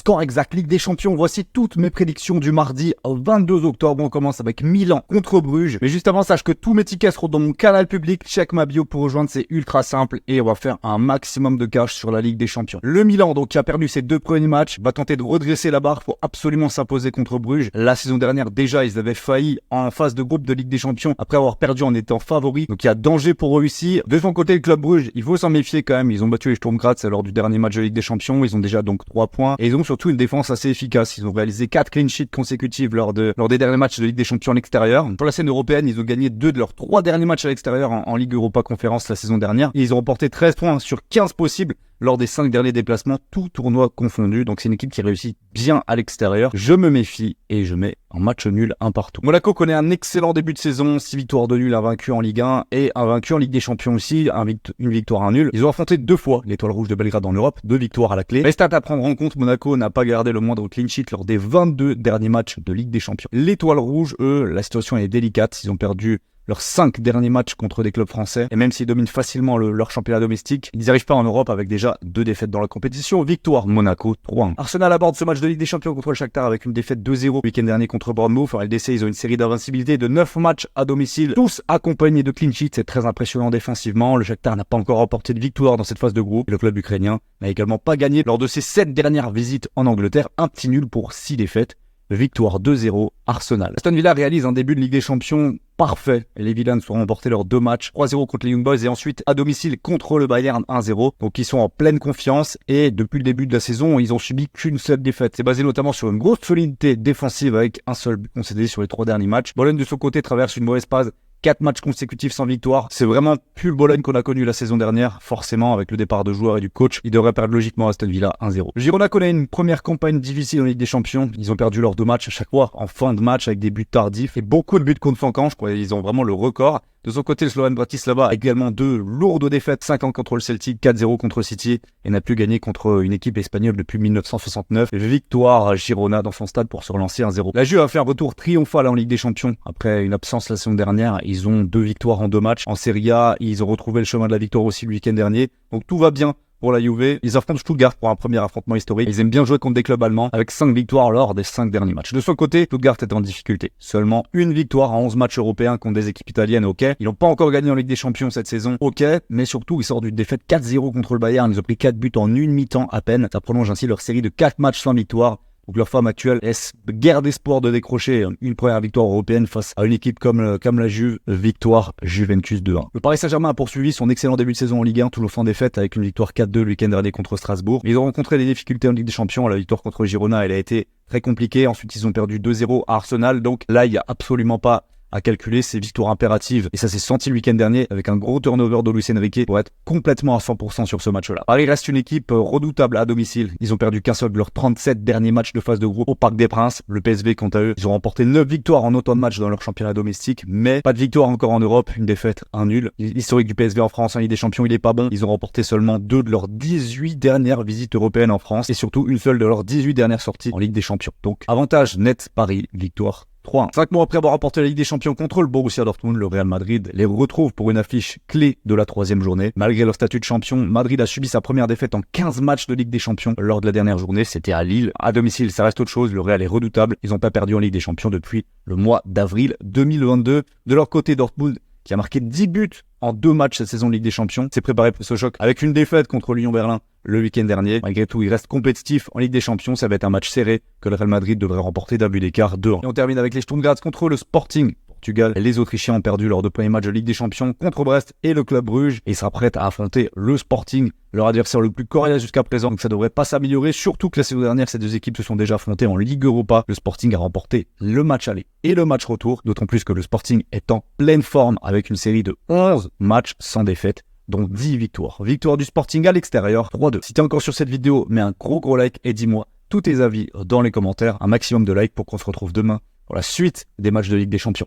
score exact Ligue des Champions. Voici toutes mes prédictions du mardi 22 octobre. On commence avec Milan contre Bruges. Mais juste avant, sache que tous mes tickets seront dans mon canal public. Check ma bio pour rejoindre, c'est ultra simple. Et on va faire un maximum de cash sur la Ligue des Champions. Le Milan, donc, qui a perdu ses 2 premiers matchs, va tenter de redresser la barre pour absolument s'imposer contre Bruges. La saison dernière, déjà, ils avaient failli en phase de groupe de Ligue des Champions après avoir perdu en étant favoris. Donc, il y a danger pour réussir. De son côté, le club Bruges, il faut s'en méfier quand même. Ils ont battu les Sturm Graz lors du dernier match de Ligue des Champions. Ils ont déjà donc 3 points. Et ils ont surtout une défense assez efficace. Ils ont réalisé 4 clean sheets consécutives lors des derniers matchs de Ligue des Champions à l'extérieur. Sur la scène européenne, ils ont gagné 2 de leurs 3 derniers matchs à l'extérieur en Ligue Europa Conférence la saison dernière. Et ils ont remporté 13 points sur 15 possibles lors des 5 derniers déplacements, tout tournoi confondu. Donc c'est une équipe qui réussit bien à l'extérieur. Je me méfie et je mets un match nul, un partout. Monaco connaît un excellent début de saison, 6 victoires de nul, un vaincu en Ligue 1 et un vaincu en Ligue des Champions aussi, une victoire, un nul. Ils ont affronté 2 fois l'Étoile Rouge de Belgrade en Europe, 2 victoires à la clé. Les stats à prendre en compte, Monaco n'a pas gardé le moindre clean sheet lors des 22 derniers matchs de Ligue des Champions. L'Étoile Rouge, eux, la situation est délicate. Ils ont perdu leurs 5 derniers matchs contre des clubs français. Et même s'ils dominent facilement leur championnat domestique, ils n'y arrivent pas en Europe avec déjà 2 défaites dans la compétition. Victoire Monaco 3-1. Arsenal aborde ce match de Ligue des Champions contre le Shakhtar avec une défaite 2-0 le week-end dernier contre Bournemouth. En LDC, ils ont une série d'invincibilité de 9 matchs à domicile, tous accompagnés de clean sheets. C'est très impressionnant défensivement. Le Shakhtar n'a pas encore remporté de victoire dans cette phase de groupe. Et le club ukrainien n'a également pas gagné lors de ses 7 dernières visites en Angleterre. Un petit nul pour 6 défaites. Victoire 2-0, Arsenal. Aston Villa réalise un début de Ligue des Champions parfait. Et les Villains ont remporté leurs 2 matchs, 3-0 contre les Young Boys et ensuite à domicile contre le Bayern 1-0. Donc ils sont en pleine confiance et depuis le début de la saison, ils ont subi qu'une seule défaite. C'est basé notamment sur une grosse solidité défensive avec un seul but concédé sur les 3 derniers matchs. Bologne de son côté traverse une mauvaise phase. 4 matchs consécutifs sans victoire. C'est vraiment plus le Bologne qu'on a connu la saison dernière. Forcément, avec le départ de joueurs et du coach, ils devraient perdre logiquement à Aston Villa 1-0. Girona connaît une première campagne difficile en Ligue des Champions. Ils ont perdu leurs 2 matchs à chaque fois en fin de match avec des buts tardifs et beaucoup de buts contre Fancan. Je crois qu'ils ont vraiment le record. De son côté, le Slovan Bratislava a également 2 lourdes défaites, 5 ans contre le Celtic, 4-0 contre City et n'a plus gagné contre une équipe espagnole depuis 1969. Victoire à Girona dans son stade pour se relancer 1-0. La Juve a fait un retour triomphal en Ligue des Champions. Après une absence la saison dernière, ils ont 2 victoires en 2 matchs. En Serie A, ils ont retrouvé le chemin de la victoire aussi le week-end dernier. Donc tout va bien pour la Juve. Ils affrontent Stuttgart pour un premier affrontement historique. Ils aiment bien jouer contre des clubs allemands avec 5 victoires lors des 5 derniers matchs. De son côté, Stuttgart est en difficulté. Seulement une victoire en 11 matchs européens contre des équipes italiennes, ok. Ils n'ont pas encore gagné en Ligue des Champions cette saison, ok. Mais surtout, ils sortent d'une défaite 4-0 contre le Bayern. Ils ont pris 4 buts en une mi-temps à peine. Ça prolonge ainsi leur série de 4 matchs sans victoire. Donc leur forme actuelle laisse guère d'espoir de décrocher une première victoire européenne face à une équipe comme la Juve. Victoire Juventus 2-1. Le Paris Saint-Germain a poursuivi son excellent début de saison en Ligue 1, toujours sans défaite avec une victoire 4-2 le week-end dernier contre Strasbourg. Ils ont rencontré des difficultés en Ligue des Champions. La victoire contre Girona, elle a été très compliquée. Ensuite, ils ont perdu 2-0 à Arsenal. Donc là, il n'y a absolument pas à calculer, ces victoires impératives. Et ça s'est senti le week-end dernier avec un gros turnover de Luis Enrique pour être complètement à 100% sur ce match-là. Paris reste une équipe redoutable à domicile. Ils ont perdu qu'un seul de leurs 37 derniers matchs de phase de groupe au Parc des Princes. Le PSV, quant à eux, ils ont remporté 9 victoires en autant de matchs dans leur championnat domestique, mais pas de victoire encore en Europe, une défaite, un nul. L'historique du PSV en France en Ligue des Champions, il est pas bon. Ils ont remporté seulement 2 de leurs 18 dernières visites européennes en France et surtout une seule de leurs 18 dernières sorties en Ligue des Champions. Donc, avantage net Paris, victoire 3-1. 5 mois après avoir remporté la Ligue des Champions contre le Borussia Dortmund, le Real Madrid les retrouve pour une affiche clé de la 3e journée. Malgré leur statut de champion, Madrid a subi sa première défaite en 15 matchs de Ligue des Champions lors de la dernière journée. C'était à Lille. À domicile, ça reste autre chose. Le Real est redoutable. Ils n'ont pas perdu en Ligue des Champions depuis le mois d'avril 2022. De leur côté, Dortmund, qui a marqué 10 buts en 2 matchs cette saison de Ligue des Champions, s'est préparé pour ce choc avec une défaite contre Lyon Berlin le week-end dernier. Malgré tout, il reste compétitif en Ligue des Champions. Ça va être un match serré que le Real Madrid devrait remporter d'un but d'écart 2-1. Et on termine avec les Sturm Graz contre le Sporting Portugal. Les Autrichiens ont perdu lors de premiers matchs de Ligue des Champions contre Brest et le club Bruges. Et ils sera prêt à affronter le Sporting, leur adversaire le plus coriace jusqu'à présent. Donc ça devrait pas s'améliorer. Surtout que la saison dernière, ces 2 équipes se sont déjà affrontées en Ligue Europa. Le Sporting a remporté le match aller et le match retour. D'autant plus que le Sporting est en pleine forme avec une série de 11 matchs sans défaite. Donc 10 victoires. Victoire du Sporting à l'extérieur, 3-2. Si t'es encore sur cette vidéo, mets un gros like et dis-moi tous tes avis dans les commentaires. Un maximum de likes pour qu'on se retrouve demain pour la suite des matchs de Ligue des Champions.